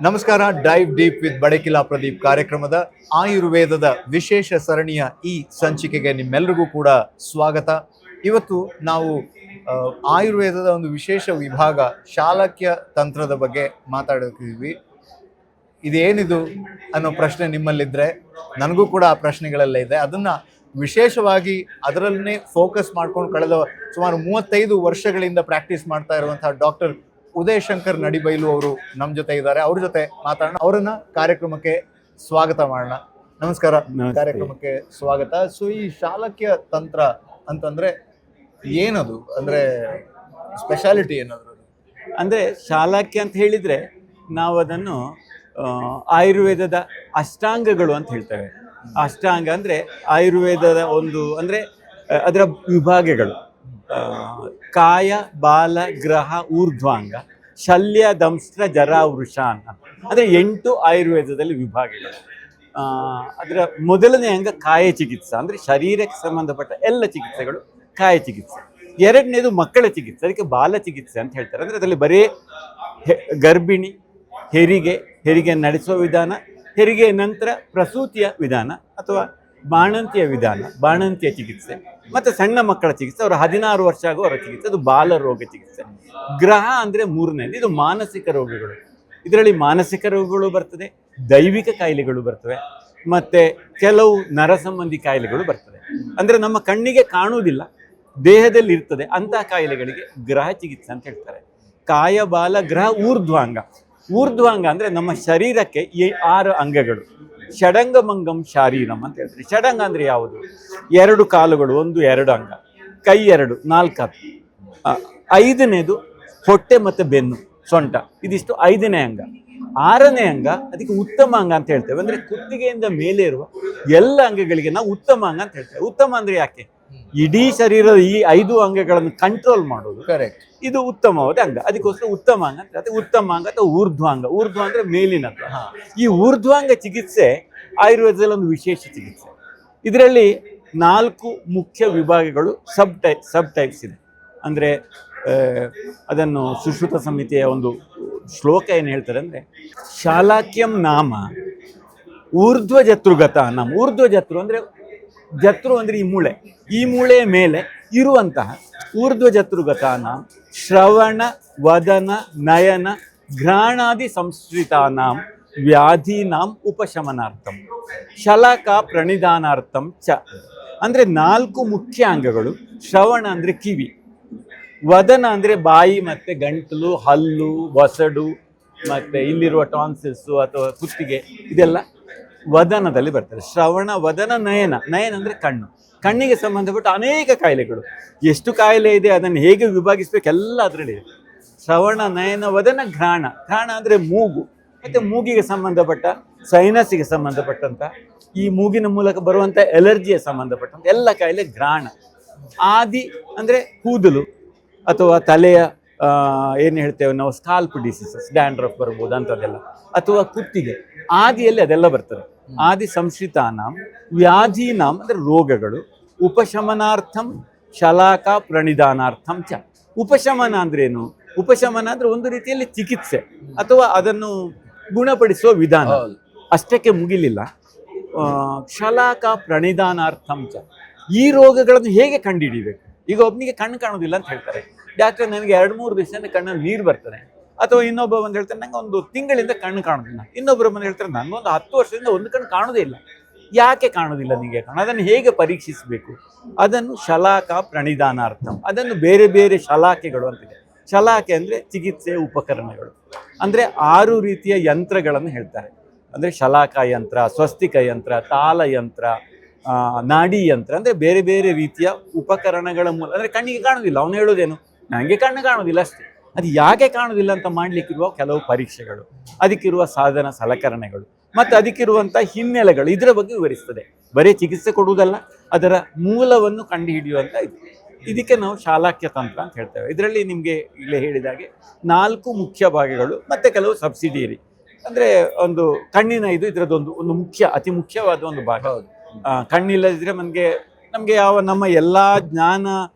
ನಮಸ್ಕಾರ. Dive deep with Badakila Pradeep ಕಾರ್ಯಕ್ರಮದ ಆಯುರ್ವೇದದ ವಿಶೇಷ ಸರಣಿಯ ಈ ಸಂಚಿಕೆಗೆ ನಿಮ್ಮೆಲ್ಲರಿಗೂ ಕೂಡ ಸ್ವಾಗತ. ಇವತ್ತು ನಾವು ಆಯುರ್ವೇದದ ಒಂದು ವಿಶೇಷ ವಿಭಾಗ ಶಾಲಕ್ಯ ತಂತ್ರದ ಬಗ್ಗೆ ಮಾತಾಡ್ತಿದ್ವಿ. ಇದೇನಿದು ಅನ್ನೋ ಪ್ರಶ್ನೆ ನಿಮ್ಮಲ್ಲಿದ್ದರೆ ನನಗೂ ಕೂಡ ಆ ಪ್ರಶ್ನೆಗಳೆಲ್ಲ ಇದೆ. ಅದನ್ನು ವಿಶೇಷವಾಗಿ ಅದರಲ್ಲೇ ಫೋಕಸ್ ಮಾಡ್ಕೊಂಡು ಕಳೆದ ಸುಮಾರು 35 ವರ್ಷಗಳಿಂದ ಪ್ರಾಕ್ಟೀಸ್ ಮಾಡ್ತಾ ಇರುವಂತಹ ಡಾಕ್ಟರ್ ಉದಯ್ ಶಂಕರ್ ನಡಿಬೈಲು ಅವರು ನಮ್ಮ ಜೊತೆ ಇದ್ದಾರೆ. ಅವ್ರ ಜೊತೆ ಮಾತಾಡೋಣ, ಅವರನ್ನ ಕಾರ್ಯಕ್ರಮಕ್ಕೆ ಸ್ವಾಗತ ಮಾಡೋಣ. ನಮಸ್ಕಾರ. ಕಾರ್ಯಕ್ರಮಕ್ಕೆ ಸ್ವಾಗತ. ಸೊ ಈ ಶಾಲಕ್ಯ ತಂತ್ರ ಅಂತಂದ್ರೆ ಏನದು, ಅಂದ್ರೆ ಸ್ಪೆಷಾಲಿಟಿ ಏನಾದ್ರು? ಅಂದರೆ ಶಾಲಕ್ಯ ಅಂತ ಹೇಳಿದರೆ ನಾವು ಅದನ್ನು ಆಯುರ್ವೇದದ ಅಷ್ಟಾಂಗಗಳು ಅಂತ ಹೇಳ್ತೇವೆ. ಅಷ್ಟಾಂಗ ಅಂದರೆ ಆಯುರ್ವೇದದ ಒಂದು ಅಂದರೆ ಅದರ ವಿಭಾಗಗಳು: ಕಾಯ, ಬಾಲ, ಗ್ರಹ, ಊರ್ಧ್ವಾಂಗ, ಶಲ್ಯ, ದಂಷ್ಟ್ರ, ಜರ, ವೃಷ ಅಂತ. ಅಂದರೆ 8 ಆಯುರ್ವೇದದಲ್ಲಿ ವಿಭಾಗಗಳು. ಅದರ ಮೊದಲನೇ ಅಂಗ ಕಾಯ ಚಿಕಿತ್ಸೆ, ಅಂದರೆ ಶರೀರಕ್ಕೆ ಸಂಬಂಧಪಟ್ಟ ಎಲ್ಲ ಚಿಕಿತ್ಸೆಗಳು ಕಾಯ ಚಿಕಿತ್ಸೆ. ಎರಡನೇದು ಮಕ್ಕಳ ಚಿಕಿತ್ಸೆ, ಅದಕ್ಕೆ ಬಾಲ ಚಿಕಿತ್ಸೆ ಅಂತ ಹೇಳ್ತಾರೆ. ಅಂದರೆ ಅದರಲ್ಲಿ ಬರೀ ಗರ್ಭಿಣಿ, ಹೆರಿಗೆ ನಡೆಸುವ ವಿಧಾನ, ಹೆರಿಗೆ ನಂತರ ಪ್ರಸೂತಿಯ ವಿಧಾನ ಅಥವಾ ಬಾಣಂತಿಯ ವಿಧಾನ, ಬಾಣಂತಿಯ ಚಿಕಿತ್ಸೆ, ಮತ್ತು ಸಣ್ಣ ಮಕ್ಕಳ ಚಿಕಿತ್ಸೆ, ಅವರು 16 ವರ್ಷ ಆಗುವವರ ಚಿಕಿತ್ಸೆ, ಅದು ಬಾಲ ರೋಗ ಚಿಕಿತ್ಸೆ. ಗ್ರಹ ಅಂದರೆ ಮೂರನೇದು, ಇದು ಮಾನಸಿಕ ರೋಗಗಳು. ಇದರಲ್ಲಿ ಮಾನಸಿಕ ರೋಗಗಳು ಬರ್ತದೆ, ದೈವಿಕ ಕಾಯಿಲೆಗಳು ಬರ್ತವೆ, ಮತ್ತು ಕೆಲವು ನರ ಸಂಬಂಧಿ ಕಾಯಿಲೆಗಳು ಬರ್ತದೆ. ಅಂದರೆ ನಮ್ಮ ಕಣ್ಣಿಗೆ ಕಾಣುವುದಿಲ್ಲ, ದೇಹದಲ್ಲಿ ಇರ್ತದೆ, ಅಂತಹ ಕಾಯಿಲೆಗಳಿಗೆ ಗ್ರಹ ಚಿಕಿತ್ಸೆ ಅಂತ ಹೇಳ್ತಾರೆ. ಕಾಯ, ಬಾಲ, ಗ್ರಹ, ಊರ್ಧ್ವಾಂಗ. ಊರ್ಧ್ವಾಂಗ ಅಂದರೆ ನಮ್ಮ ಶರೀರಕ್ಕೆ ಈ 6 ಅಂಗಗಳು. ಷಡಂಗ ಮಂಗಂ ಶಾರೀರಂ ಅಂತ ಹೇಳ್ತಾರೆ. ಷಡಂಗ ಅಂದರೆ ಯಾವುದು? 2 ಕಾಲುಗಳು, 1, 2 ಅಂಗ, ಕೈ 2, 4 ಹಾತು. 5ನೇದು ಹೊಟ್ಟೆ ಮತ್ತು ಬೆನ್ನು, ಸೊಂಟ, ಇದಿಷ್ಟು 5ನೇ ಅಂಗ. 6ನೇ ಅಂಗ ಅದಕ್ಕೆ ಉತ್ತಮ ಅಂಗ ಅಂತ ಹೇಳ್ತೇವೆ. ಅಂದರೆ ಕುತ್ತಿಗೆಯಿಂದ ಮೇಲೆ ಇರುವ ಎಲ್ಲ ಅಂಗಗಳಿಗೆ ನಾವು ಉತ್ತಮ ಅಂಗ ಅಂತ ಹೇಳ್ತೇವೆ. ಉತ್ತಮ ಅಂದರೆ ಯಾಕೆ? ಇಡೀ ಶರೀರದ ಈ 5 ಅಂಗಗಳನ್ನು ಕಂಟ್ರೋಲ್ ಮಾಡೋದು. ಕರೆಕ್ಟ್. ಇದು ಉತ್ತಮವಾದ ಅಂಗ, ಅದಕ್ಕೋಸ್ಕರ ಉತ್ತಮ ಅಂಗ ಅಂತ ಹೇಳ್ತೇವೆ. ಉತ್ತಮ ಅಂಗ ಅಥವಾ ಊರ್ಧ್ವಾಂಗ. ಊರ್ಧ್ವ ಅಂದರೆ ಮೇಲಿನದ್ದು. ಈ ಊರ್ಧ್ವಾಂಗ ಚಿಕಿತ್ಸೆ ಆಯುರ್ವೇದದಲ್ಲಿ ಒಂದು ವಿಶೇಷ ಚಿಕಿತ್ಸೆ. ಇದರಲ್ಲಿ 4 ಮುಖ್ಯ ವಿಭಾಗಗಳು, ಸಬ್ ಟೈಪ್ಸ್ ಇದೆ. ಅಂದರೆ ಅದನ್ನು ಸುಶ್ರುತ ಸಂಹಿತೆಯ ಒಂದು ಶ್ಲೋಕ ಏನು ಹೇಳ್ತಾರೆ ಅಂದರೆ, ಶಾಲಾಕ್ಯಂ ನಾಮ ಊರ್ಧ್ವ ಜತೃಗತ ನಾಮ. ಊರ್ಧ್ವ ಜತೃ ಅಂದರೆ, ಜತೃ ಅಂದರೆ ಈ ಮೂಳೆಯ ಮೇಲೆ ಇರುವಂತಹ ಊರ್ಧ್ವ ಜತೃಗತ ನಾಮ ಶ್ರವಣ, ವದನ, ನಯನ, ಘ್ರಾಣಾದಿ ಸಂಶ್ರಿತಾನಾಂ ವ್ಯಾಧೀನಾಂ ಉಪಶಮನಾರ್ಥಂ ಶಲಾಕ ಪ್ರಣಿಧಾನಾರ್ಥಂ ಚ. ಅಂದರೆ 4 ಮುಖ್ಯ ಅಂಗಗಳು. ಶ್ರವಣ ಅಂದರೆ ಕಿವಿ, ವದನ ಅಂದರೆ ಬಾಯಿ ಮತ್ತು ಗಂಟಲು, ಹಲ್ಲು, ಒಸಡು, ಮತ್ತು ಇಲ್ಲಿರುವ ಟಾನ್ಸಿಲ್ಸು ಅಥವಾ ಕುತ್ತಿಗೆ, ಇದೆಲ್ಲ ವದನದಲ್ಲಿ ಬರ್ತದೆ. ಶ್ರವಣ, ವದನ, ನಯನ. ನಯನ ಅಂದರೆ ಕಣ್ಣಿಗೆ ಸಂಬಂಧಪಟ್ಟ ಅನೇಕ ಕಾಯಿಲೆಗಳು. ಎಷ್ಟು ಕಾಯಿಲೆ ಇದೆ, ಅದನ್ನು ಹೇಗೆ ವಿಭಾಗಿಸಬೇಕೆಲ್ಲ ಅದರಲ್ಲಿ ಇದೆ. ಶ್ರವಣ, ನಯನ, ವದನ, ಘ್ರಾಣ. ಘ್ರಾಣ ಅಂದರೆ ಮೂಗು, ಮತ್ತು ಮೂಗಿಗೆ ಸಂಬಂಧಪಟ್ಟ, ಸೈನಸ್ಸಿಗೆ ಸಂಬಂಧಪಟ್ಟಂಥ, ಈ ಮೂಗಿನ ಮೂಲಕ ಬರುವಂಥ ಎಲರ್ಜಿಗೆ ಸಂಬಂಧಪಟ್ಟಂಥ ಎಲ್ಲ ಕಾಯಿಲೆ ಘ್ರಾಣ. ಆದಿ ಅಂದರೆ ಕೂದಲು ಅಥವಾ ತಲೆಯ ಏನು ಹೇಳ್ತೇವೆ ನಾವು, ಸ್ಕಾಲ್ಪ್ ಡಿಸೀಸಸ್, ಡ್ಯಾಂಡ್ರಫ್ ಬರ್ಬೋದು ಅಂಥದ್ದೆಲ್ಲ, ಅಥವಾ ಕುತ್ತಿಗೆ, ಆದಿಯಲ್ಲಿ ಅದೆಲ್ಲ ಬರ್ತದೆ. ಆದಿ ಸಂಶ್ರಿತಾನಾಂ ವ್ಯಾಧೀನಾಂ ಅಂದರೆ ರೋಗಗಳು. ಉಪಶಮನಾರ್ಥಂ ಶಲಾಕ ಪ್ರಣಿಧಾನಾರ್ಥಂ ಚ. ಉಪಶಮನ ಅಂದ್ರೇನು? ಉಪಶಮನ ಅಂದರೆ ಒಂದು ರೀತಿಯಲ್ಲಿ ಚಿಕಿತ್ಸೆ ಅಥವಾ ಅದನ್ನು ಗುಣಪಡಿಸುವ ವಿಧಾನ. ಅಷ್ಟಕ್ಕೆ ಮುಗಿಲಿಲ್ಲ. ಶಲಾಕ ಪ್ರಣಿಧಾನಾರ್ಥಂ ಚ. ಈ ರೋಗಗಳನ್ನು ಹೇಗೆ ಕಂಡುಹಿಡಿಯಬೇಕು? ಈಗ ಒಬ್ಬನಿಗೆ ಕಣ್ಣು ಕಾಣೋದಿಲ್ಲ ಅಂತ ಹೇಳ್ತಾರೆ, ಡಾಕ್ಟರ್ ನನಗೆ 2-3 ದಿವಸದಿಂದ ಕಣ್ಣಲ್ಲಿ ನೀರು ಬರ್ತದೆ. ಅಥವಾ ಇನ್ನೊಬ್ಬ ಬಂದು ಹೇಳ್ತಾರೆ, ನಂಗೆ 1 ತಿಂಗಳಿಂದ ಕಣ್ಣು ಕಾಣೋದಿಲ್ಲ. ಇನ್ನೊಬ್ಬರು ಬಂದು ಹೇಳ್ತಾರೆ, ನನಗೊಂದು 10 ವರ್ಷದಿಂದ ಒಂದು ಕಣ್ಣು ಕಾಣೋದೇ ಇಲ್ಲ. ಯಾಕೆ ಕಾಣೋದಿಲ್ಲ ನಿಮಗೆ? ಅದನ್ನು ಹೇಗೆ ಪರೀಕ್ಷಿಸಬೇಕು? ಅದನ್ನು ಶಲಾಕ ಪ್ರಣಿಧಾನಾರ್ಥಂ. ಅದನ್ನು ಬೇರೆ ಬೇರೆ ಶಲಾಕೆಗಳು ಅಂತಿದೆ. ಶಲಾಕೆ ಅಂದರೆ ಚಿಕಿತ್ಸೆಯ ಉಪಕರಣಗಳು. ಅಂದರೆ 6 ರೀತಿಯ ಯಂತ್ರಗಳನ್ನು ಹೇಳ್ತಾರೆ. ಅಂದರೆ ಶಲಾಕ ಯಂತ್ರ, ಸ್ವಸ್ತಿಕ ಯಂತ್ರ, ತಾಲ ಯಂತ್ರ, ನಾಡಿ ಯಂತ್ರ. ಅಂದರೆ ಬೇರೆ ಬೇರೆ ರೀತಿಯ ಉಪಕರಣಗಳ ಮೂಲ. ಅಂದರೆ ಕಣ್ಣಿಗೆ ಕಾಣೋದಿಲ್ಲ, ಅವನು ಹೇಳೋದೇನು, ನನಗೆ ಕಣ್ಣು ಕಾಣೋದಿಲ್ಲ ಅಷ್ಟೇ. ಅದು ಯಾಕೆ ಕಾಣೋದಿಲ್ಲ ಅಂತ ಮಾಡಲಿಕ್ಕಿರುವ ಕೆಲವು ಪರೀಕ್ಷೆಗಳು, ಅದಕ್ಕಿರುವ ಸಾಧನ ಸಲಕರಣೆಗಳು, ಮತ್ತು ಅದಕ್ಕಿರುವಂಥ ಹಿನ್ನೆಲೆಗಳು, ಇದರ ಬಗ್ಗೆ ವಿವರಿಸ್ತದೆ. ಬರೀ ಚಿಕಿತ್ಸೆ ಕೊಡುವುದಲ್ಲ, ಅದರ ಮೂಲವನ್ನು ಕಂಡುಹಿಡಿಯುವಂಥ ಇದಕ್ಕೆ ನಾವು ಶಾಲಾಕ್ಯ ತಂತ್ರ ಅಂತ ಹೇಳ್ತೇವೆ. ಇದರಲ್ಲಿ ನಿಮಗೆ ಇಲ್ಲೇ ಹೇಳಿದಾಗೆ 4 ಮುಖ್ಯ ಭಾಗಗಳು ಮತ್ತು ಕೆಲವು ಸಬ್ಸಿಡಿಯರಿ. ಅಂದರೆ ಒಂದು ಕಣ್ಣಿನ ಇದರದ್ದೊಂದು ಮುಖ್ಯ, ಅತಿ ಮುಖ್ಯವಾದ ಒಂದು ಭಾಗ. ಕಣ್ಣಿಲ್ಲದಿದ್ದರೆ ನಮಗೆ ಯಾವ ನಮ್ಮ ಎಲ್ಲ ಜ್ಞಾನ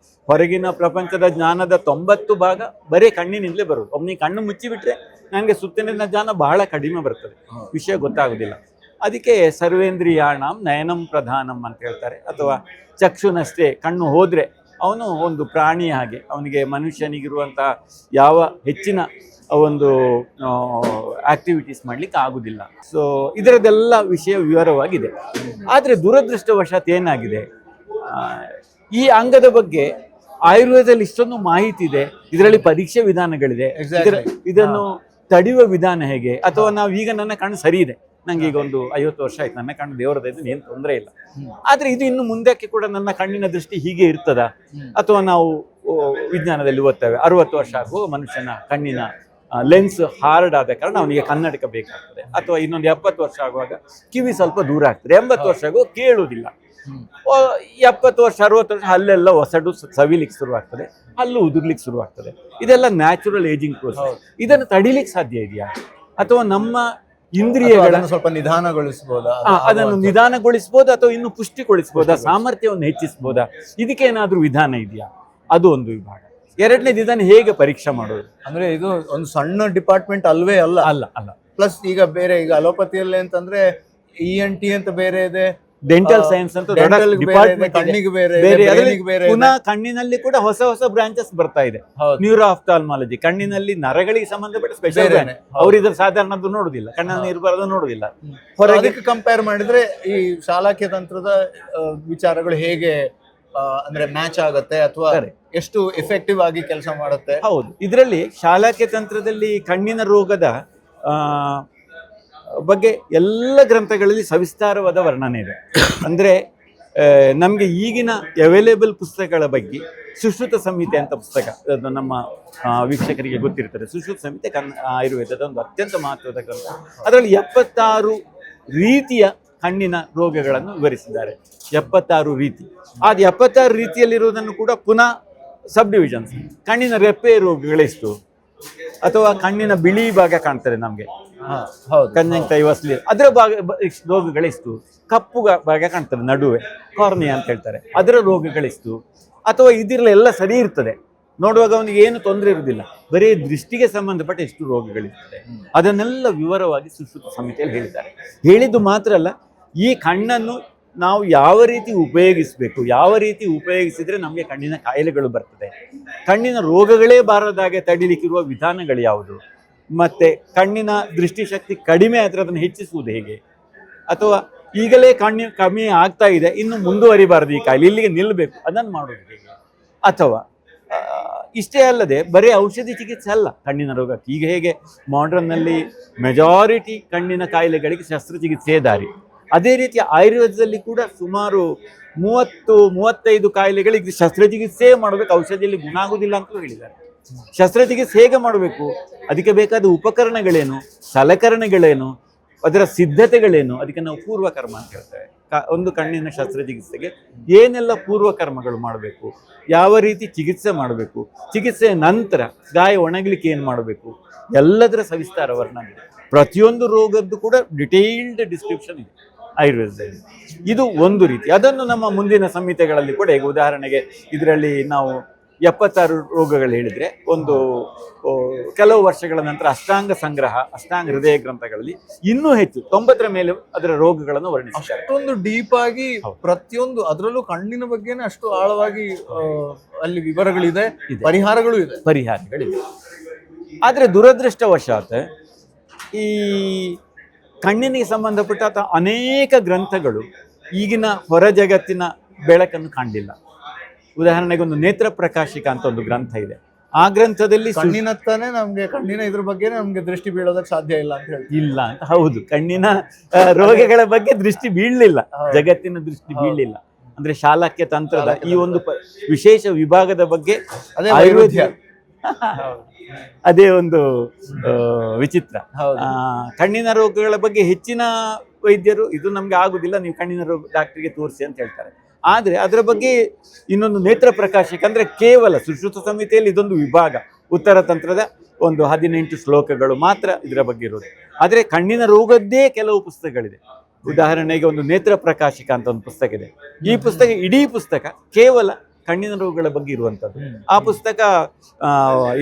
ಹೊರಗಿನ ಪ್ರಪಂಚದ ಜ್ಞಾನದ 90 ಭಾಗ ಬರೀ ಕಣ್ಣಿನಿಂದಲೇ ಬರುವುದು. ಒಮ್ಮೆ ಕಣ್ಣು ಮುಚ್ಚಿಬಿಟ್ರೆ ನನಗೆ ಸುತ್ತಲಿನ ಜ್ಞಾನ ಬಹಳ ಕಡಿಮೆ ಬರ್ತದೆ, ವಿಷಯ ಗೊತ್ತಾಗೋದಿಲ್ಲ. ಅದಕ್ಕೆ ಸರ್ವೇಂದ್ರಿಯಾಣಂ ನಯನಂ ಪ್ರಧಾನಂ ಅಂತ ಹೇಳ್ತಾರೆ. ಅಥವಾ ಚಕ್ಷುನಷ್ಟೇ, ಕಣ್ಣು ಹೋದರೆ ಅವನು ಒಂದು ಪ್ರಾಣಿ ಹಾಗೆ, ಅವನಿಗೆ ಮನುಷ್ಯನಿಗಿರುವಂಥ ಯಾವ ಹೆಚ್ಚಿನ ಒಂದು ಆಕ್ಟಿವಿಟೀಸ್ ಮಾಡಲಿಕ್ಕೆ ಆಗುದಿಲ್ಲ. ಸೊ ಇದರದೆಲ್ಲ ವಿಷಯ ವಿವರವಾಗಿದೆ. ಆದರೆ ದುರದೃಷ್ಟವಶಾತ್ ಏನಾಗಿದೆ, ಈ ಅಂಗದ ಬಗ್ಗೆ ಆಯುರ್ವೇದದಲ್ಲಿ ಇಷ್ಟೊಂದು ಮಾಹಿತಿ ಇದೆ, ಇದರಲ್ಲಿ ಪರೀಕ್ಷೆ ವಿಧಾನಗಳಿದೆ. ಇದನ್ನು ತಡೆಯುವ ವಿಧಾನ ಹೇಗೆ? ಅಥವಾ ನಾವು ಈಗ ನನ್ನ ಕಣ್ಣು ಸರಿ ಇದೆ, ನಂಗೆ ಈಗ ಒಂದು 50 ವರ್ಷ ಆಯ್ತು, ನನ್ನ ಕಣ್ಣು ದೇವರದ್ದು, ಏನು ತೊಂದರೆ ಇಲ್ಲ. ಆದ್ರೆ ಇದು ಇನ್ನು ಮುಂದಕ್ಕೆ ಕೂಡ ನನ್ನ ಕಣ್ಣಿನ ದೃಷ್ಟಿ ಹೀಗೆ ಇರ್ತದ? ಅಥವಾ ನಾವು ವಿಜ್ಞಾನದಲ್ಲಿ ಓದ್ತೇವೆ 60 ವರ್ಷ ಆಗುವ ಮನುಷ್ಯನ ಕಣ್ಣಿನ ಲೆನ್ಸ್ ಹಾರ್ಡ್ ಆದ ಕಾರಣ ಅವನಿಗೆ ಕನ್ನಡಕ ಬೇಕಾಗ್ತದೆ. ಅಥವಾ ಇನ್ನೊಂದು 70 ವರ್ಷ ಆಗುವಾಗ ಕಿವಿ ಸ್ವಲ್ಪ ದೂರ ಆಗ್ತದೆ, 80 ವರ್ಷ ಆಗುವ ಕೇಳುವುದಿಲ್ಲ. 70 ವರ್ಷ 60 ವರ್ಷ ಅಲ್ಲೆಲ್ಲ ಹೊಸಡು ಸವಿಲಿಕ್ಕೆ ಶುರುವಾಗ್ತದೆ, ಹಲ್ಲು ಉದುರ್ಲಿಕ್ಕೆ ಶುರುವಾಗ್ತದೆ. ಇದೆಲ್ಲ ನ್ಯಾಚುರಲ್ ಏಜಿಂಗ್ ಪ್ರೋಸೆಸ್. ಇದನ್ನು ತಡಿಲಿಕ್ಕೆ ಸಾಧ್ಯ ಇದೆಯಾ? ಅಥವಾ ನಮ್ಮ ಇಂದ್ರಿಯಗಳನ್ನು ಸ್ವಲ್ಪ ನಿಧಾನಗೊಳಿಸಬಹುದಾ? ಅದನ್ನು ನಿಧಾನಗೊಳಿಸಬಹುದಾ ಅಥವಾ ಇನ್ನು ಪುಷ್ಟಿಗೊಳಿಸಬಹುದಾ, ಸಾಮರ್ಥ್ಯವನ್ನು ಹೆಚ್ಚಿಸಬಹುದಾ? ಇದಕ್ಕೇನಾದ್ರೂ ವಿಧಾನ ಇದೆಯಾ? ಅದು ಒಂದು ವಿಭಾಗ. ಎರಡನೇದು ಇದನ್ನು ಹೇಗೆ ಪರೀಕ್ಷೆ ಮಾಡೋದು? ಅಂದ್ರೆ ಇದು ಒಂದು ಸಣ್ಣ ಡಿಪಾರ್ಟ್ಮೆಂಟ್ ಅಲ್ವೇ ಅಲ್ಲ. ಅಲ್ಲ. ಪ್ಲಸ್ ಈಗ ಬೇರೆ, ಈಗ ಅಲೋಪತಿಯಲ್ಲಿ ಅಂತಂದ್ರೆ ENT ಅಂತ ಬೇರೆ ಇದೆ, ಡೆಂಟಲ್ ಸೈನ್ಸ್ ಅಂತ ಡಿಪಾರ್ಟ್ಮೆಂಟ್, ಕಣ್ಣಿಗೆ ಬೇರೆ, ಪುನಃ ಕಣ್ಣಿನಲ್ಲಿ ಕೂಡ ಹೊಸ ಹೊಸ ಬ್ರಾಂಚಸ್ ಬರ್ತಾ ಇದೆ. ನ್ಯೂರೋ ಆಫ್ಥಾಲ್ಮಾಲಜಿ, ಕಣ್ಣಿನಲ್ಲಿ ನರಗಳಿಗೆ ಸಂಬಂಧಪಟ್ಟ ಸ್ಪೆಷಲ್ ಬ್ರಾಂಚ್. ಅವ್ರು ಇದ್ರ ಸಾಧಾರಣದ್ದು ನೋಡುದಿಲ್ಲ, ಕಣ್ಣಲ್ಲಿ ಇರಬಾರದು ನೋಡುದಿಲ್ಲ. ಹೊರಗೆ ಕಂಪೇರ್ ಮಾಡಿದ್ರೆ ಈ ಶಾಲಾಕ್ಯ ತಂತ್ರದ ವಿಚಾರಗಳು ಹೇಗೆ ಅಂದ್ರೆ ಮ್ಯಾಚ್ ಆಗತ್ತೆ ಅಥವಾ ಎಷ್ಟು ಎಫೆಕ್ಟಿವ್ ಆಗಿ ಕೆಲಸ ಮಾಡುತ್ತೆ? ಹೌದು, ಇದರಲ್ಲಿ ಶಾಲಾಕ್ಯ ತಂತ್ರದಲ್ಲಿ ಕಣ್ಣಿನ ರೋಗದ ಬಗ್ಗೆ ಎಲ್ಲ ಗ್ರಂಥಗಳಲ್ಲಿ ಸವಿಸ್ತಾರವಾದ ವರ್ಣನೆ ಇದೆ. ಅಂದರೆ ನಮಗೆ ಈಗಿನ ಅವೈಲೇಬಲ್ ಪುಸ್ತಕಗಳ ಬಗ್ಗೆ ಸುಶ್ರುತ ಸಂಹಿತೆ ಅಂತ ಪುಸ್ತಕ, ಅದು ನಮ್ಮ ವೀಕ್ಷಕರಿಗೆ ಗೊತ್ತಿರ್ತದೆ. ಸುಶ್ರುತ ಸಂಹಿತೆ ಆಯುರ್ವೇದದ ಒಂದು ಅತ್ಯಂತ ಮಹತ್ವದ ಗ್ರಂಥ. ಅದರಲ್ಲಿ 76 ರೀತಿಯ ಕಣ್ಣಿನ ರೋಗಗಳನ್ನು ವಿವರಿಸಿದ್ದಾರೆ. 76 ರೀತಿ. ಅದು 76 ರೀತಿಯಲ್ಲಿರುವುದನ್ನು ಕೂಡ ಪುನಃ ಸಬ್ ಡಿವಿಷನ್ಸ್. ಕಣ್ಣಿನ ರೆಪ್ಪೆ ರೋಗಗಳೆಷ್ಟು, ಅಥವಾ ಕಣ್ಣಿನ ಬಿಳಿ ಭಾಗ ಕಾಣ್ತದೆ ನಮಗೆ, ಕಂಜಂಕ್ಟಿವಸ್, ಅದರ ರೋಗಗಳೆಷ್ಟು, ಕಪ್ಪು ಭಾಗ ಕಾಣ್ತದೆ ನಡುವೆ, ಕಾರ್ನಿಯಾ ಅಂತ ಹೇಳ್ತಾರೆ, ಅದರ ರೋಗಗಳೆಷ್ಟು, ಅಥವಾ ಇದಿರಲ್ಲ ಸರಿ ಇರ್ತದೆ, ನೋಡುವಾಗ ಅವನಿಗೆ ಏನು ತೊಂದರೆ ಇರುವುದಿಲ್ಲ, ಬರೀ ದೃಷ್ಟಿಗೆ ಸಂಬಂಧಪಟ್ಟ ಎಷ್ಟು ರೋಗಗಳಿರ್ತದೆ, ಅದನ್ನೆಲ್ಲ ವಿವರವಾಗಿ ಸುಶ್ರುತ ಸಂಹಿತೆಯಲ್ಲಿ ಹೇಳಿದ್ದಾರೆ. ಹೇಳಿದ್ದು ಮಾತ್ರ ಅಲ್ಲ, ಈ ಕಣ್ಣನ್ನು ನಾವು ಯಾವ ರೀತಿ ಉಪಯೋಗಿಸಬೇಕು, ಯಾವ ರೀತಿ ಉಪಯೋಗಿಸಿದ್ರೆ ನಮಗೆ ಕಣ್ಣಿನ ಕಾಯಿಲೆಗಳು ಬರ್ತದೆ, ಕಣ್ಣಿನ ರೋಗಗಳೇ ಬಾರದಾಗೆ ತಡಿಲಿಕ್ಕಿರುವ ವಿಧಾನಗಳು ಯಾವುದು, ಮತ್ತೆ ಕಣ್ಣಿನ ದೃಷ್ಟಿಶಕ್ತಿ ಕಡಿಮೆ ಆದರೆ ಅದನ್ನು ಹೆಚ್ಚಿಸುವುದು ಹೇಗೆ, ಅಥವಾ ಈಗಲೇ ಕಮ್ಮಿ ಆಗ್ತಾ ಇದೆ, ಇನ್ನು ಮುಂದುವರಿಬಾರದು ಈ ಕಾಯಿಲೆ, ಇಲ್ಲಿಗೆ ನಿಲ್ಲಬೇಕು, ಅದನ್ನು ಮಾಡೋದು ಹೇಗೆ. ಅಥವಾ ಇಷ್ಟೇ ಅಲ್ಲದೆ ಬರೀ ಔಷಧಿ ಚಿಕಿತ್ಸೆ ಅಲ್ಲ ಕಣ್ಣಿನ ರೋಗಕ್ಕೆ. ಈಗ ಹೇಗೆ ಮಾಡ್ರನ್ನಲ್ಲಿ ಮೆಜಾರಿಟಿ ಕಣ್ಣಿನ ಕಾಯಿಲೆಗಳಿಗೆ ಶಸ್ತ್ರಚಿಕಿತ್ಸೆಯೇ ದಾರಿ, ಅದೇ ರೀತಿ ಆಯುರ್ವೇದದಲ್ಲಿ ಕೂಡ ಸುಮಾರು 30-35 ಕಾಯಿಲೆಗಳಿಗೆ ಶಸ್ತ್ರಚಿಕಿತ್ಸೆ ಮಾಡಬೇಕು, ಔಷಧಿಯಲ್ಲಿ ಗುಣ ಆಗುವುದಿಲ್ಲ ಅಂತ ಹೇಳಿದ್ದಾರೆ. ಶಸ್ತ್ರಚಿಕಿತ್ಸೆ ಹೇಗೆ ಮಾಡಬೇಕು, ಅದಕ್ಕೆ ಬೇಕಾದ ಉಪಕರಣಗಳೇನು, ಸಲಕರಣೆಗಳೇನು, ಅದರ ಸಿದ್ಧತೆಗಳೇನು, ಅದಕ್ಕೆ ನಾವು ಪೂರ್ವಕರ್ಮ ಅಂತ ಹೇಳ್ತೇವೆ. ಒಂದು ಕಣ್ಣಿನ ಶಸ್ತ್ರಚಿಕಿತ್ಸೆಗೆ ಏನೆಲ್ಲ ಪೂರ್ವಕರ್ಮಗಳು ಮಾಡಬೇಕು, ಯಾವ ರೀತಿ ಚಿಕಿತ್ಸೆ ಮಾಡಬೇಕು, ಚಿಕಿತ್ಸೆಯ ನಂತರ ಗಾಯ ಒಣಗಲಿಕ್ಕೆ ಏನು ಮಾಡಬೇಕು, ಎಲ್ಲದರ ಸವಿಸ್ತಾರ ವರ್ಣನೆ ಇದೆ. ಪ್ರತಿಯೊಂದು ರೋಗದ್ದು ಕೂಡ ಡಿಟೇಲ್ಡ್ ಡಿಸ್ಕ್ರಿಪ್ಷನ್ ಇದೆ ಆಯುರ್ವೇದದಲ್ಲಿ. ಇದು ಒಂದು ರೀತಿ. ಅದನ್ನು ನಮ್ಮ ಮುಂದಿನ ಸಂಹಿತೆಗಳಲ್ಲಿ ಕೂಡ, ಈಗ ಉದಾಹರಣೆಗೆ ಇದರಲ್ಲಿ ನಾವು 76 ರೋಗಗಳು ಹೇಳಿದರೆ, ಒಂದು ಕೆಲವು ವರ್ಷಗಳ ನಂತರ ಅಷ್ಟಾಂಗ ಸಂಗ್ರಹ, ಅಷ್ಟಾಂಗ ಹೃದಯ ಗ್ರಂಥಗಳಲ್ಲಿ ಇನ್ನೂ ಹೆಚ್ಚು 90ರ ಮೇಲೆ ಅದರ ರೋಗಗಳನ್ನು ವರ್ಣಿಸಿದ್ದಾರೆ. ಅಷ್ಟೊಂದು ಡೀಪ್ ಆಗಿ ಪ್ರತಿಯೊಂದು ಅದರಲ್ಲೂ ಕಣ್ಣಿನ ಬಗ್ಗೆನೇ ಅಷ್ಟು ಆಳವಾಗಿ ಅಲ್ಲಿ ವಿವರಗಳಿದೆ, ಪರಿಹಾರಗಳಿದೆ. ಆದರೆ ದುರದೃಷ್ಟವಶಾತ್ ಈ ಕಣ್ಣಿನಿಗೆ ಸಂಬಂಧಪಟ್ಟ ಅನೇಕ ಗ್ರಂಥಗಳು ಈಗಿನ ಹೊರ ಜಗತ್ತಿನ ಬೆಳಕನ್ನು ಕಾಣಲಿಲ್ಲ. ಉದಾಹರಣೆಗೆ ಒಂದು ನೇತ್ರ ಪ್ರಕಾಶಿಕ ಅಂತ ಒಂದು ಗ್ರಂಥ ಇದೆ. ಆ ಗ್ರಂಥದಲ್ಲಿ ಕಣ್ಣಿನತ್ತಾನೆ ನಮ್ಗೆ ಕಣ್ಣಿನ ಇದ್ರ ಬಗ್ಗೆ ನಮ್ಗೆ ದೃಷ್ಟಿ ಬೀಳೋದಕ್ಕೆ ಸಾಧ್ಯ ಇಲ್ಲ ಅಂತ ಹೇಳಿ ಇಲ್ಲ ಅಂತ. ಹೌದು, ಕಣ್ಣಿನ ರೋಗಗಳ ಬಗ್ಗೆ ದೃಷ್ಟಿ ಬೀಳಲಿಲ್ಲ, ಜಗತ್ತಿನ ದೃಷ್ಟಿ ಬೀಳಲಿಲ್ಲ. ಅಂದ್ರೆ ಶಾಲಾಕ್ಯ ತಂತ್ರದ ಈ ಒಂದು ವಿಶೇಷ ವಿಭಾಗದ ಬಗ್ಗೆ ಆಯುರ್ವೇದ ಅದೇ ಒಂದು ವಿಚಿತ್ರ. ಕಣ್ಣಿನ ರೋಗಗಳ ಬಗ್ಗೆ ಹೆಚ್ಚಿನ ವೈದ್ಯರು ಇದು ನಮ್ಗೆ ಆಗುದಿಲ್ಲ, ನೀವು ಕಣ್ಣಿನ ರೋಗ ಡಾಕ್ಟರ್ಗೆ ತೋರಿಸಿ ಅಂತ ಹೇಳ್ತಾರೆ. ಆದರೆ ಅದರ ಬಗ್ಗೆ ಇನ್ನೊಂದು ನೇತ್ರ ಪ್ರಕಾಶಕ ಅಂದರೆ ಕೇವಲ ಸುಶ್ರುತ ಸಂಹಿತೆಯಲ್ಲಿ ಇದೊಂದು ವಿಭಾಗ, ಉತ್ತರ ತಂತ್ರದ ಒಂದು 18 ಶ್ಲೋಕಗಳು ಮಾತ್ರ ಇದರ ಬಗ್ಗೆ ಇರೋದು. ಆದರೆ ಕಣ್ಣಿನ ರೋಗದ್ದೇ ಕೆಲವು ಪುಸ್ತಕಗಳಿದೆ. ಉದಾಹರಣೆಗೆ ಒಂದು ನೇತ್ರ ಪ್ರಕಾಶಕ ಅಂತ ಒಂದು ಪುಸ್ತಕ ಇದೆ. ಈ ಪುಸ್ತಕ, ಇಡೀ ಪುಸ್ತಕ ಕೇವಲ ಕಣ್ಣಿನ ರೋಗಗಳ ಬಗ್ಗೆ ಇರುವಂಥದ್ದು. ಆ ಪುಸ್ತಕ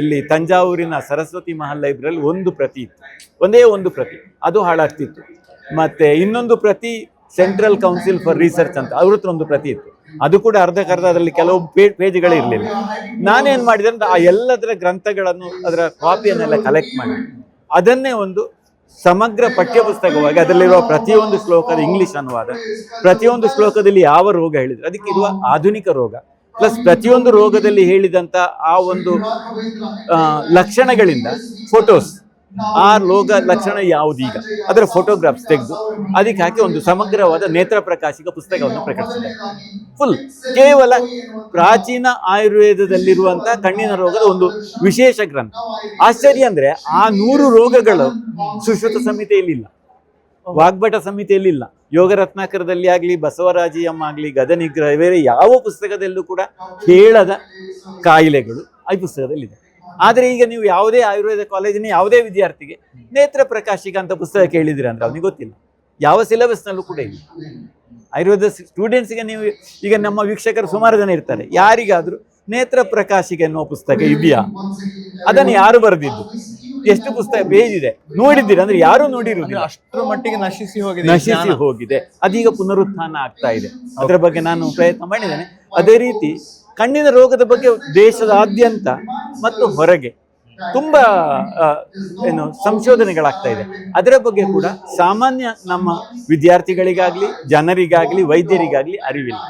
ಇಲ್ಲಿ ತಂಜಾವೂರಿನ ಸರಸ್ವತಿ ಮಹಲ್ ಲೈಬ್ರರಿಯಲ್ಲಿ ಒಂದು ಪ್ರತಿ ಇತ್ತು, ಒಂದೇ ಒಂದು ಪ್ರತಿ, ಅದು ಹಾಳಾಗ್ತಿತ್ತು. ಮತ್ತೆ ಇನ್ನೊಂದು ಪ್ರತಿ ಸೆಂಟ್ರಲ್ ಕೌನ್ಸಿಲ್ ಫಾರ್ ರಿಸರ್ಚ್ ಅಂತ ಅವ್ರ ಹತ್ರ ಒಂದು ಪ್ರತಿ ಇತ್ತು, ಅದು ಕೂಡ ಅರ್ಧಕ್ಕರ್ಧ, ಅದರಲ್ಲಿ ಕೆಲವು ಪೇಜ್ಗಳೇ ಇರಲಿಲ್ಲ. ನಾನೇನು ಮಾಡಿದೆ ಅಂದ್ರೆ ಆ ಎಲ್ಲದರ ಗ್ರಂಥಗಳನ್ನು, ಅದರ ಕಾಪಿಯನ್ನೆಲ್ಲ ಕಲೆಕ್ಟ್ ಮಾಡಿ ಅದನ್ನೇ ಒಂದು ಸಮಗ್ರ ಪಠ್ಯಪುಸ್ತಕವಾಗಿ, ಅದರಲ್ಲಿರುವ ಪ್ರತಿಯೊಂದು ಶ್ಲೋಕದ ಇಂಗ್ಲಿಷ್ ಅನುವಾದ, ಪ್ರತಿಯೊಂದು ಶ್ಲೋಕದಲ್ಲಿ ಯಾವ ರೋಗ ಹೇಳಿದ್ರು, ಅದಕ್ಕಿರುವ ಆಧುನಿಕ ರೋಗ, ಪ್ಲಸ್ ಪ್ರತಿಯೊಂದು ರೋಗದಲ್ಲಿ ಹೇಳಿದಂಥ ಆ ಒಂದು ಲಕ್ಷಣಗಳಿಂದ ಫೋಟೋಸ್, ಆ ರೋಗ ಲಕ್ಷಣ ಯಾವುದೀಗ ಅದರ ಫೋಟೋಗ್ರಾಫ್ಸ್ ತೆಗೆದು ಅದಕ್ಕೆ ಹಾಕಿ ಒಂದು ಸಮಗ್ರವಾದ ನೇತ್ರ ಪ್ರಕಾಶಿಕ ಪುಸ್ತಕವನ್ನು ಪ್ರಕಟಿಸಿದೆ. ಫುಲ್ ಕೇವಲ ಪ್ರಾಚೀನ ಆಯುರ್ವೇದದಲ್ಲಿರುವಂತಹ ಕಣ್ಣಿನ ರೋಗದ ಒಂದು ವಿಶೇಷ ಗ್ರಂಥ. ಆಶ್ಚರ್ಯ ಅಂದ್ರೆ ಆ 100 ರೋಗಗಳು ಸುಶ್ರುತ ಸಂಹಿತೆಯಲ್ಲಿಲ್ಲ, ವಾಗ್ಭಟ ಸಂಹಿತೆಯಲ್ಲಿಲ್ಲ, ಯೋಗ ರತ್ನಾಕರದಲ್ಲಿ ಆಗಲಿ, ಬಸವರಾಜಿಯಮ್ಮ ಆಗಲಿ, ಗದನಿಗ್ರಹ, ಬೇರೆ ಯಾವ ಪುಸ್ತಕದಲ್ಲೂ ಕೂಡ ಹೇಳದ ಕಾಯಿಲೆಗಳು ಈ ಪುಸ್ತಕದಲ್ಲಿದೆ. ಆದರೆ ಈಗ ನೀವು ಯಾವುದೇ ಆಯುರ್ವೇದ ಕಾಲೇಜಿನ ಯಾವುದೇ ವಿದ್ಯಾರ್ಥಿಗೆ ನೇತ್ರ ಪ್ರಕಾಶಿಕ ಅಂತ ಪುಸ್ತಕ ಕೇಳಿದಿರ ಅಂದ್ರೆ ಅವನಿಗೆ ಗೊತ್ತಿಲ್ಲ, ಯಾವ ಸಿಲೆಬಸ್ನಲ್ಲೂ ಕೂಡ ಇಲ್ಲ. ಆಯುರ್ವೇದ ಸ್ಟೂಡೆಂಟ್ಸ್ಗೆ ನೀವು ಈಗ ನಮ್ಮ ವೀಕ್ಷಕರು ಸುಮಾರು ಜನ ಇರ್ತಾರೆ, ಯಾರಿಗಾದ್ರೂ ನೇತ್ರ ಪ್ರಕಾಶಿಕೆ ಅನ್ನುವ ಪುಸ್ತಕ ಇದೆಯಾ, ಅದನ್ನು ಯಾರು ಬರೆದಿದ್ದು, ಎಷ್ಟು ಪುಸ್ತಕ ಪೇಜ್ ಇದೆ ನೋಡಿದ್ದೀರಾ ಅಂದ್ರೆ ಯಾರು ನೋಡಿರುವುದಿಲ್ಲ, ಅಷ್ಟರ ಮಟ್ಟಿಗೆ ನಶಿಸಿ ಹೋಗಿದೆ. ಅದೀಗ ಪುನರುತ್ಥಾನ ಆಗ್ತಾ ಇದೆ, ಅದರ ಬಗ್ಗೆ ನಾನು ಪ್ರಯತ್ನ ಮಾಡಿದ್ದೇನೆ. ಅದೇ ರೀತಿ ಕಣ್ಣಿನ ರೋಗದ ಬಗ್ಗೆ ದೇಶದಾದ್ಯಂತ ಮತ್ತು ಹೊರಗೆ ತುಂಬಾ ಸಂಶೋಧನೆಗಳಾಗ್ತಾ ಇದೆ. ಅದರ ಬಗ್ಗೆ ಕೂಡ ಸಾಮಾನ್ಯ ನಮ್ಮ ವಿದ್ಯಾರ್ಥಿಗಳಿಗಾಗ್ಲಿ, ಜನರಿಗಾಗ್ಲಿ, ವೈದ್ಯರಿಗಾಗ್ಲಿ ಅರಿವಿಲ್ಲ.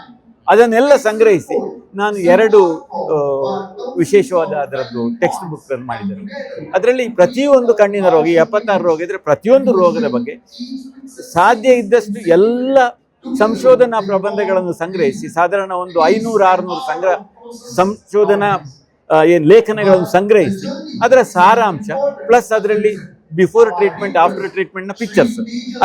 ಅದನ್ನೆಲ್ಲ ಸಂಗ್ರಹಿಸಿ ನಾನು 2 ವಿಶೇಷವಾದ ಅದರದ್ದು ಟೆಕ್ಸ್ಟ್ ಬುಕ್ ಮಾಡಿದ್ದೇನೆ. ಅದರಲ್ಲಿ ಪ್ರತಿಯೊಂದು ಕಣ್ಣಿನ ರೋಗ, 76 ರೋಗ ಇದ್ರೆ ಪ್ರತಿಯೊಂದು ರೋಗದ ಬಗ್ಗೆ ಸಾಧ್ಯ ಇದ್ದಷ್ಟು ಎಲ್ಲ ಸಂಶೋಧನಾ ಪ್ರಬಂಧಗಳನ್ನು ಸಂಗ್ರಹಿಸಿ ಸಾಧಾರಣ ಒಂದು 500-600 ಸಂಶೋಧನಾ ಲೇಖನಗಳನ್ನು ಸಂಗ್ರಹಿಸಿ ಅದರ ಸಾರಾಂಶ ಪ್ಲಸ್ ಅದರಲ್ಲಿ ಬಿಫೋರ್ ಟ್ರೀಟ್ಮೆಂಟ್, ಆಫ್ಟರ್ ಟ್ರೀಟ್ಮೆಂಟ್ ನ ಪಿಕ್ಚರ್ಸ್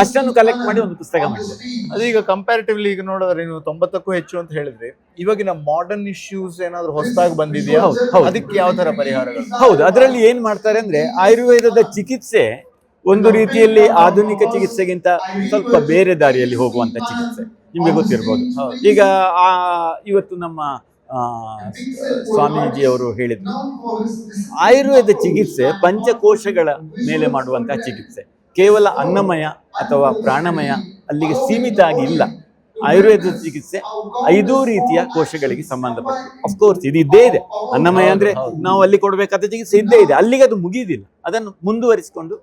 ಅಷ್ಟನ್ನು ಕಲೆಕ್ಟ್ ಮಾಡಿ ಒಂದು ಪುಸ್ತಕ ಮಾಡಿದೆ. ಅದೀಗ ಕಂಪ್ಯಾರಿಟಿವ್ಲಿ ಈಗ ನೋಡಿದ್ರೆ ನೀವು 90ಕ್ಕೂ ಹೆಚ್ಚು ಅಂತ ಹೇಳಿದ್ರೆ, ಇವಾಗಿನ ಮಾಡರ್ನ್ ಇಶ್ಯೂಸ್ ಏನಾದ್ರು ಹೊಸದಾಗಿ ಬಂದಿದೆಯಾ? ಅದಕ್ಕೆ ಯಾವ ತರ ಪರಿಹಾರಗಳು? ಹೌದು, ಅದರಲ್ಲಿ ಏನ್ ಮಾಡ್ತಾರೆ ಅಂದ್ರೆ ಆಯುರ್ವೇದದ ಚಿಕಿತ್ಸೆ ಒಂದು ರೀತಿಯಲ್ಲಿ ಆಧುನಿಕ ಚಿಕಿತ್ಸೆಗಿಂತ ಸ್ವಲ್ಪ ಬೇರೆ ದಾರಿಯಲ್ಲಿ ಹೋಗುವಂತ ಚಿಕಿತ್ಸೆ, ನಿಮಗೆ ಗೊತ್ತಿರ್ಬೋದು. ಈಗ ಇವತ್ತು ನಮ್ಮ ಸ್ವಾಮೀಜಿಯವರು ಹೇಳಿದ್ರು, ಆಯುರ್ವೇದ ಚಿಕಿತ್ಸೆ ಪಂಚಕೋಶಗಳ ಮೇಲೆ ಮಾಡುವಂತಹ ಚಿಕಿತ್ಸೆ, ಕೇವಲ ಅನ್ನಮಯ ಅಥವಾ ಪ್ರಾಣಮಯ ಅಲ್ಲಿಗೆ ಸೀಮಿತ ಆಗಿ ಇಲ್ಲ. ಆಯುರ್ವೇದ ಚಿಕಿತ್ಸೆ 5 ರೀತಿಯ ಕೋಶಗಳಿಗೆ ಸಂಬಂಧಪಟ್ಟು, ಅಫ್ಕೋರ್ಸ್ ಇದು ಇದ್ದೇ ಇದೆ. ಅನ್ನಮಯ ಅಂದ್ರೆ ನಾವು ಅಲ್ಲಿ ಕೊಡಬೇಕಾದ ಚಿಕಿತ್ಸೆ ಇದ್ದೇ ಇದೆ, ಅಲ್ಲಿಗೆ ಅದು ಮುಗಿಯುವುದಿಲ್ಲ, ಅದನ್ನು ಮುಂದುವರಿಸಿಕೊಂಡು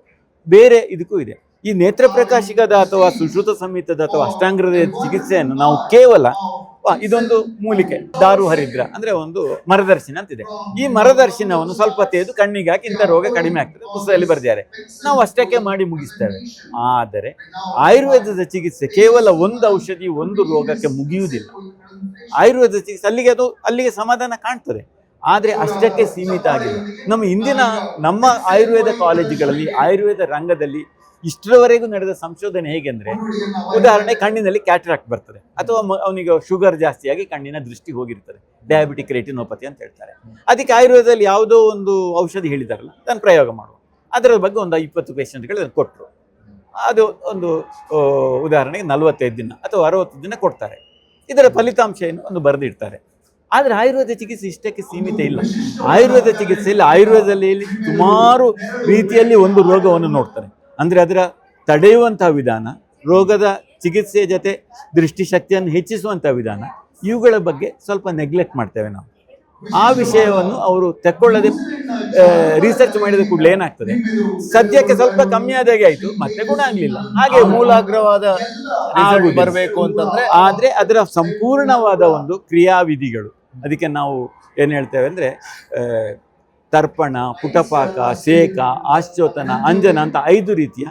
ಬೇರೆ ಇದಕ್ಕೂ ಇದೆ. ಈ ನೇತ್ರ ಪ್ರಕಾಶಿಕದ ಅಥವಾ ಸುಶ್ರುತ ಸಂಹಿತದ ಅಥವಾ ಅಷ್ಟಾಂಗದ ಚಿಕಿತ್ಸೆಯನ್ನು ನಾವು ಕೇವಲ ಇದೊಂದು ಮೂಲಿಕೆ ದಾರು ಹರಿದ್ರ ಅಂದ್ರೆ ಒಂದು ಮರದರ್ಶಿನ ಅಂತಿದೆ, ಈ ಮರದರ್ಶಿನವನ್ನು ಸ್ವಲ್ಪ ತೆಗೆದು ಕಣ್ಣಿಗೆ ಹಾಕಿ ಇಂಥ ರೋಗ ಕಡಿಮೆ ಆಗ್ತದೆ ಪುಸ್ತಕದಲ್ಲಿ ಬರೆದಿದ್ದಾರೆ, ನಾವು ಅಷ್ಟಕ್ಕೆ ಮಾಡಿ ಮುಗಿಸ್ತೇವೆ. ಆದರೆ ಆಯುರ್ವೇದದ ಚಿಕಿತ್ಸೆ ಕೇವಲ ಒಂದು ಔಷಧಿ ಒಂದು ರೋಗಕ್ಕೆ ಮುಗಿಯುವುದಿಲ್ಲ. ಆಯುರ್ವೇದ ಚಿಕಿತ್ಸೆ ಅಲ್ಲಿಗೆ ಸಮಾಧಾನ ಕಾಣ್ತದೆ, ಆದರೆ ಅಷ್ಟಕ್ಕೆ ಸೀಮಿತ ಆಗಿದೆ. ನಮ್ಮ ಆಯುರ್ವೇದ ಕಾಲೇಜುಗಳಲ್ಲಿ, ಆಯುರ್ವೇದ ರಂಗದಲ್ಲಿ ಇಷ್ಟರವರೆಗೂ ನಡೆದ ಸಂಶೋಧನೆ ಹೇಗೆಂದ್ರೆ, ಉದಾಹರಣೆ ಕಣ್ಣಿನಲ್ಲಿ ಕ್ಯಾಟ್ರಾಕ್ಟ್ ಬರ್ತದೆ ಅಥವಾ ಅವನಿಗೆ ಶುಗರ್ ಜಾಸ್ತಿಯಾಗಿ ಕಣ್ಣಿನ ದೃಷ್ಟಿ ಹೋಗಿರ್ತದೆ, ಡಯಾಬಿಟಿಕ್ ರೆಟಿನೋಪತಿ ಅಂತ ಹೇಳ್ತಾರೆ. ಅದಕ್ಕೆ ಆಯುರ್ವೇದದಲ್ಲಿ ಯಾವುದೋ ಒಂದು ಔಷಧಿ ಹೇಳಿದಾರಲ್ಲ, ಅದನ್ನು ಪ್ರಯೋಗ ಮಾಡುವ, ಅದರ ಬಗ್ಗೆ ಒಂದು 20 ಪೇಷಂಟ್ಗಳು ಅದನ್ನು ಕೊಟ್ಟರು. ಅದು ಒಂದು ಉದಾಹರಣೆಗೆ 45 ದಿನ ಅಥವಾ 60 ದಿನ ಕೊಡ್ತಾರೆ, ಇದರ ಫಲಿತಾಂಶ ಏನು ಒಂದು ಬರೆದಿಡ್ತಾರೆ. ಆದರೆ ಆಯುರ್ವೇದ ಚಿಕಿತ್ಸೆ ಇಷ್ಟಕ್ಕೆ ಸೀಮಿತ ಇಲ್ಲ. ಆಯುರ್ವೇದ ಚಿಕಿತ್ಸೆಯಲ್ಲಿ ಆಯುರ್ವೇದದಲ್ಲಿ ಸುಮಾರು ರೀತಿಯಲ್ಲಿ ಒಂದು ರೋಗವನ್ನು ನೋಡ್ತಾರೆ, ಅಂದರೆ ಅದರ ತಡೆಯುವಂತಹ ವಿಧಾನ, ರೋಗದ ಚಿಕಿತ್ಸೆಯ ಜೊತೆ ದೃಷ್ಟಿಶಕ್ತಿಯನ್ನು ಹೆಚ್ಚಿಸುವಂತಹ ವಿಧಾನ, ಇವುಗಳ ಬಗ್ಗೆ ಸ್ವಲ್ಪ ನೆಗ್ಲೆಕ್ಟ್ ಮಾಡ್ತೇವೆ ನಾವು. ಆ ವಿಷಯವನ್ನು ಅವರು ತೆಕ್ಕೊಳ್ಳದೆ ರಿಸರ್ಚ್ ಮಾಡಿದ ಕೂಡಲೇ ಏನಾಗ್ತದೆ, ಸದ್ಯಕ್ಕೆ ಸ್ವಲ್ಪ ಕಮ್ಮಿ ಆದಾಗೆ ಆಯಿತು, ಮತ್ತೆ ಗುಣ ಆಗಲಿಲ್ಲ. ಹಾಗೆ ಮೂಲಾಗ್ರವಾದ ಬರಬೇಕು ಅಂತಂದ್ರೆ, ಆದರೆ ಅದರ ಸಂಪೂರ್ಣವಾದ ಒಂದು ಕ್ರಿಯಾವಿಧಿಗಳು, ಅದಕ್ಕೆ ನಾವು ಏನು ಹೇಳ್ತೇವೆ ಅಂದರೆ ತರ್ಪಣ, ಪುಟಪಾಕ, ಶೇಕ, ಆಶ್ಚೋತನ, ಅಂಜನ ಅಂತ 5 ರೀತಿಯ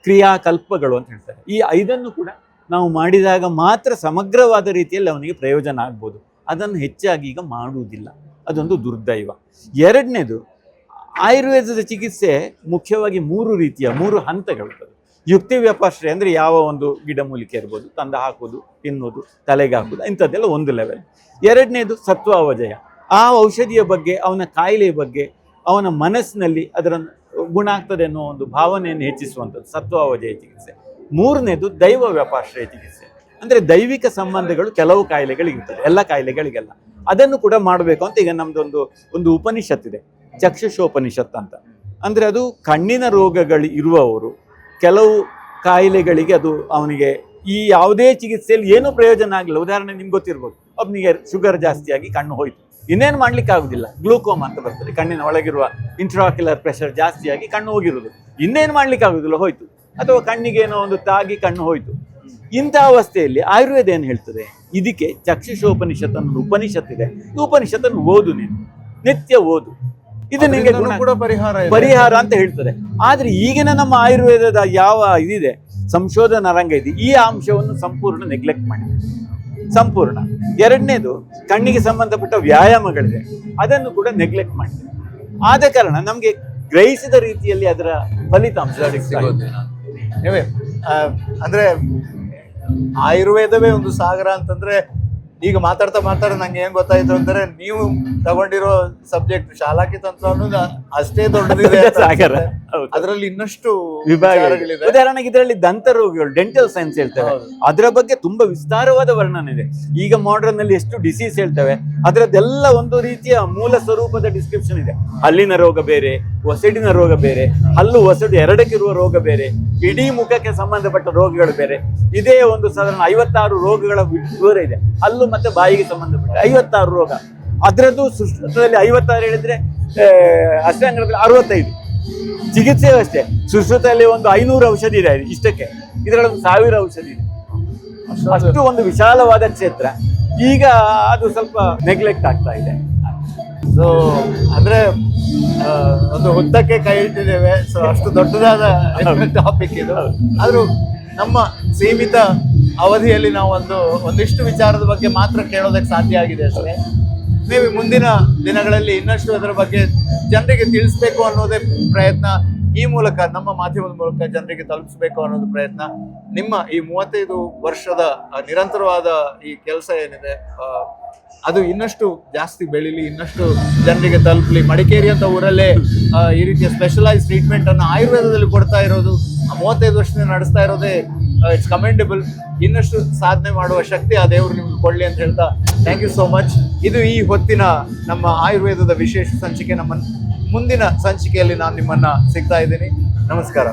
ಕ್ರಿಯಾಕಲ್ಪಗಳು ಅಂತ ಹೇಳ್ತಾರೆ. ಈ 5 ಕೂಡ ನಾವು ಮಾಡಿದಾಗ ಮಾತ್ರ ಸಮಗ್ರವಾದ ರೀತಿಯಲ್ಲಿ ಅವನಿಗೆ ಪ್ರಯೋಜನ ಆಗ್ಬೋದು. ಅದನ್ನು ಹೆಚ್ಚಾಗಿ ಈಗ ಮಾಡುವುದಿಲ್ಲ, ಅದೊಂದು ದುರ್ದೈವ. 2ನೇದು, ಆಯುರ್ವೇದದ ಚಿಕಿತ್ಸೆ ಮುಖ್ಯವಾಗಿ 3 ರೀತಿಯ 3 ಹಂತಗಳು. ಯುಕ್ತಿ ವ್ಯಪಾಶ್ರಯ ಅಂದರೆ ಯಾವ ಒಂದು ಗಿಡಮೂಲಿಕೆ ಇರ್ಬೋದು, ತಂದು ಹಾಕೋದು, ತಿನ್ನೋದು, ತಲೆಗೆ ಹಾಕೋದು, ಇಂಥದ್ದೆಲ್ಲ ಒಂದು ಲೆವೆಲ್. 2ನೇದು ಸತ್ವಾವಜಯ, ಆ ಔಷಧಿಯ ಬಗ್ಗೆ, ಅವನ ಕಾಯಿಲೆಯ ಬಗ್ಗೆ, ಅವನ ಮನಸ್ಸಿನಲ್ಲಿ ಅದರ ಗುಣ ಆಗ್ತದೆ ಅನ್ನೋ ಒಂದು ಭಾವನೆಯನ್ನು ಹೆಚ್ಚಿಸುವಂಥದ್ದು ಸತ್ವಾವಜಯ ಚಿಕಿತ್ಸೆ. 3ನೇದು ದೈವ ವ್ಯಪಾಶ್ರಯ ಚಿಕಿತ್ಸೆ, ಅಂದರೆ ದೈವಿಕ ಸಂಬಂಧಗಳು ಕೆಲವು ಕಾಯಿಲೆಗಳಿರ್ತದೆ, ಎಲ್ಲ ಕಾಯಿಲೆಗಳಿಗೆಲ್ಲ. ಅದನ್ನು ಕೂಡ ಮಾಡಬೇಕು ಅಂತ ಈಗ ನಮ್ದೊಂದು ಒಂದು ಉಪನಿಷತ್ ಇದೆ, ಚಕ್ಷುಷೋಪನಿಷತ್ ಅಂತ. ಅಂದರೆ ಅದು ಕಣ್ಣಿನ ರೋಗಗಳು ಇರುವವರು ಕೆಲವು ಕಾಯಿಲೆಗಳಿಗೆ ಅದು ಅವನಿಗೆ ಈ ಯಾವುದೇ ಚಿಕಿತ್ಸೆಯಲ್ಲಿ ಏನೂ ಪ್ರಯೋಜನ ಆಗಲಿಲ್ಲ. ಉದಾಹರಣೆ ನಿಮ್ಗೆ ಗೊತ್ತಿರ್ಬೋದು, ಒಬ್ಬನಿಗೆ ಶುಗರ್ ಜಾಸ್ತಿಯಾಗಿ ಕಣ್ಣು ಹೋಯ್ತು, ಇನ್ನೇನು ಮಾಡ್ಲಿಕ್ಕೆ ಆಗುದಿಲ್ಲ, ಗ್ಲೂಕೋಮಾ ಅಂತ ಬರ್ತದೆ, ಕಣ್ಣಿನ ಒಳಗಿರುವ ಇಂಟ್ರಾಕ್ಯುಲರ್ ಪ್ರೆಷರ್ ಜಾಸ್ತಿಯಾಗಿ ಕಣ್ಣು ಹೋಗಿರುವುದು, ಇನ್ನೇನು ಮಾಡ್ಲಿಕ್ಕೆ ಆಗುದಿಲ್ಲ, ಹೋಯ್ತು. ಅಥವಾ ಕಣ್ಣಿಗೇನೋ ಒಂದು ತಾಗಿ ಕಣ್ಣು ಹೋಯ್ತು. ಇಂಥ ಅವಸ್ಥೆಯಲ್ಲಿ ಆಯುರ್ವೇದ ಏನು ಹೇಳ್ತದೆ, ಇದಕ್ಕೆ ಚಕ್ಷುಷೋಪನಿಷತ್ ಅನ್ನೋ ಉಪನಿಷತ್ ಇದೆ, ಈ ಉಪನಿಷತ್ತನ್ನು ಓದು, ನೀನು ನಿತ್ಯ ಓದು, ಇದು ನಿಮಗೆ ಕೂಡ ಪರಿಹಾರ ಅಂತ ಹೇಳ್ತದೆ. ಆದ್ರೆ ಈಗಿನ ನಮ್ಮ ಆಯುರ್ವೇದದ ಯಾವ ಇದಿದೆ, ಸಂಶೋಧನಾ ರಂಗ ಇದೆ, ಈ ಅಂಶವನ್ನು ಸಂಪೂರ್ಣ ನೆಗ್ಲೆಕ್ಟ್ ಮಾಡಿದೆ, ಸಂಪೂರ್ಣ. ಎರಡನೇದು, ಕಣ್ಣಿಗೆ ಸಂಬಂಧಪಟ್ಟ ವ್ಯಾಯಾಮಗಳಿದೆ, ಅದನ್ನು ಕೂಡ ನೆಗ್ಲೆಕ್ಟ್ ಮಾಡಿದೆ. ಆದ ಕಾರಣ ನಮಗೆ ಗ್ರಹಿಸಿದ ರೀತಿಯಲ್ಲಿ ಅದರ ಫಲಿತಾಂಶ ಸಿಗೋದಿಲ್ಲ. ಅಂದ್ರೆ ಆಯುರ್ವೇದವೇ ಒಂದು ಸಾಗರ ಅಂತಂದ್ರೆ, ಈಗ ಮಾತಾಡ್ತಾ ನಂಗೆ ಏನ್ ಗೊತ್ತಾಯ್ತು ಅಂದ್ರೆ, ನೀವು ತಗೊಂಡಿರೋ ಸಬ್ಜೆಕ್ಟ್ ಶಾಲಾಕಿ ತಂತ್ರ ಅನ್ನೋದು ಅಷ್ಟೇ ದೊಡ್ಡದಿದೆ, ಸಾಗರ. ಅದರಲ್ಲಿ ಇನ್ನಷ್ಟು ವಿಭಾಗಗಳಿವೆ. ಉದಾಹರಣೆಗೆ ಇದರಲ್ಲಿ ದಂತ ರೋಗಗಳು, ಡೆಂಟಲ್ ಸೈನ್ಸ್ ಹೇಳ್ತೇವೆ, ಅದರ ಬಗ್ಗೆ ತುಂಬಾ ವಿಸ್ತಾರವಾದ ವರ್ಣನೆ ಇದೆ. ಈಗ ಮಾಡರ್ನ್ ಅಲ್ಲಿ ಎಷ್ಟು ಡಿಸೀಸ್ ಹೇಳ್ತೇವೆ, ಅದರದ್ದೆಲ್ಲ ಒಂದು ರೀತಿಯ ಮೂಲ ಸ್ವರೂಪದ ಡಿಸ್ಕ್ರಿಪ್ಷನ್ ಇದೆ. ಹಲ್ಲಿನ ರೋಗ ಬೇರೆ, ಒಸಡಿನ ರೋಗ ಬೇರೆ, ಹಲ್ಲು ಒಸಡು ಎರಡಕ್ಕಿರುವ ರೋಗ ಬೇರೆ, ಇಡೀ ಮುಖಕ್ಕೆ ಸಂಬಂಧಪಟ್ಟ ರೋಗಗಳು ಬೇರೆ. ಇದೇ ಒಂದು ಸಾಧಾರಣ 56 ರೋಗಗಳ ವಿವರ ಇದೆ, ಹಲ್ಲು ಮತ್ತೆ ಬಾಯಿಗೆ ಸಂಬಂಧಪಟ್ಟ 56 ರೋಗ. ಅದರದ್ದು ಸುಶ್ರುತದಲ್ಲಿ 56 ಹೇಳಿದ್ರೆ ಅಷ್ಟಾಂಗದಲ್ಲಿ 65. ಚಿಕಿತ್ಸೆಯೂ ಅಷ್ಟೇ, ಸುಶ್ರುತದಲ್ಲಿ ಒಂದು 500 ಔಷಧಿ ಇದೆ ಇಷ್ಟಕ್ಕೆ, ಇದರಲ್ಲಿ ಒಂದು 1000 ಔಷಧಿ ಇದೆ. ಅಷ್ಟು ಒಂದು ವಿಶಾಲವಾದ ಕ್ಷೇತ್ರ. ಈಗ ಅದು ಸ್ವಲ್ಪ ನೆಗ್ಲೆಕ್ಟ್ ಆಗ್ತಾ ಇದೆ. ಸೊ ಅಂದ್ರೆ ಒಂದು ಹುದ್ದಕ್ಕೆ ಕೈ ಇಟ್ಟಿದ್ದೇವೆ. ಸೊ ಅಷ್ಟು ದೊಡ್ಡದಾದ ಟಾಪಿಕ್ ಇದು. ಆದ್ರೂ ನಮ್ಮ ಸೀಮಿತ ಅವಧಿಯಲ್ಲಿ ನಾವು ಒಂದಿಷ್ಟು ವಿಚಾರದ ಬಗ್ಗೆ ಮಾತ್ರ ಕೇಳೋದಕ್ಕೆ ಸಾಧ್ಯ ಆಗಿದೆ ಅಷ್ಟೇ. ನೀವು ಮುಂದಿನ ದಿನಗಳಲ್ಲಿ ಇನ್ನಷ್ಟು ಅದರ ಬಗ್ಗೆ ಜನರಿಗೆ ತಿಳಿಸ್ಬೇಕು ಅನ್ನೋದೇ ಪ್ರಯತ್ನ, ಈ ಮೂಲಕ ನಮ್ಮ ಮಾಧ್ಯಮದ ಮೂಲಕ ಜನರಿಗೆ ತಲುಪಿಸ್ಬೇಕು ಅನ್ನೋದು ಪ್ರಯತ್ನ. ನಿಮ್ಮ ಈ 35 ವರ್ಷದ ನಿರಂತರವಾದ ಈ ಕೆಲಸ ಏನಿದೆ, ಅದು ಇನ್ನಷ್ಟು ಜಾಸ್ತಿ ಬೆಳೀಲಿ, ಇನ್ನಷ್ಟು ಜನರಿಗೆ ತಲುಪಲಿ. ಮಡಿಕೇರಿ ಅಂತ ಊರಲ್ಲೇ ಈ ರೀತಿಯ ಸ್ಪೆಷಲೈಸ್ ಟ್ರೀಟ್ಮೆಂಟ್ ಅನ್ನು ಆಯುರ್ವೇದದಲ್ಲಿ ಕೊಡ್ತಾ ಇರೋದು, 35 ವರ್ಷದಿಂದ ನಡೆಸ್ತಾ ಇರೋದೇ ಇಟ್ಸ್ ಕಮೆಂಡಬಲ್. ಇನ್ನಷ್ಟು ಸಾಧನೆ ಮಾಡುವ ಶಕ್ತಿ ಆ ದೇವರು ನಿಮ್ಗೆ ಕೊಡ್ಲಿ ಅಂತ ಹೇಳ್ತಾ, ಥ್ಯಾಂಕ್ ಯು ಸೋ ಮಚ್. ಇದು ಈ ಹೊತ್ತಿನ ನಮ್ಮ ಆಯುರ್ವೇದದ ವಿಶೇಷ ಸಂಚಿಕೆ. ನಮ್ಮ ಮುಂದಿನ ಸಂಚಿಕೆಯಲ್ಲಿ ನಾನು ನಿಮ್ಮನ್ನ ಸಿಗ್ತಾ ಇದ್ದೀನಿ. ನಮಸ್ಕಾರ.